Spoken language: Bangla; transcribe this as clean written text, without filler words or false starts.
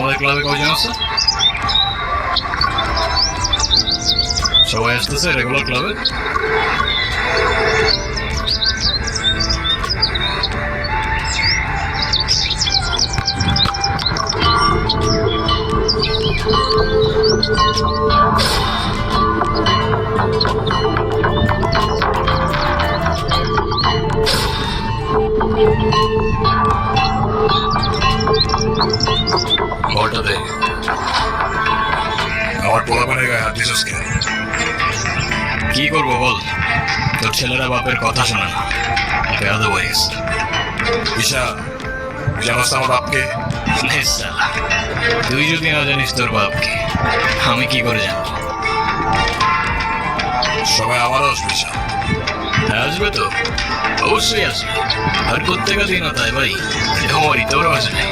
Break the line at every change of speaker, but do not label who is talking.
আমাদের ক্লাবে কয়জন আছে? সবাই আসতেছে রেগুলার ক্লাবে? খবরটা দে।
আমার পোলাপানের গায়ে হাত দিছিস কেন?
কি করবো বল, তোর ছেলেরা বাপের কথা শোনে না, বেয়াদব হয়ে গেছে।
ঈশা, জানাস আমার বাপকে?
বেশ শালা, তুই যদি না জানিস তোর বাপকে, আমি কি করে জানবো?
সবাই আমারও আসবে ঈশা।
আসবে তো, অবশ্যই আসবে। আর প্রত্যেকটা দিন তাই ভাই, আমারই তোরও আসবে।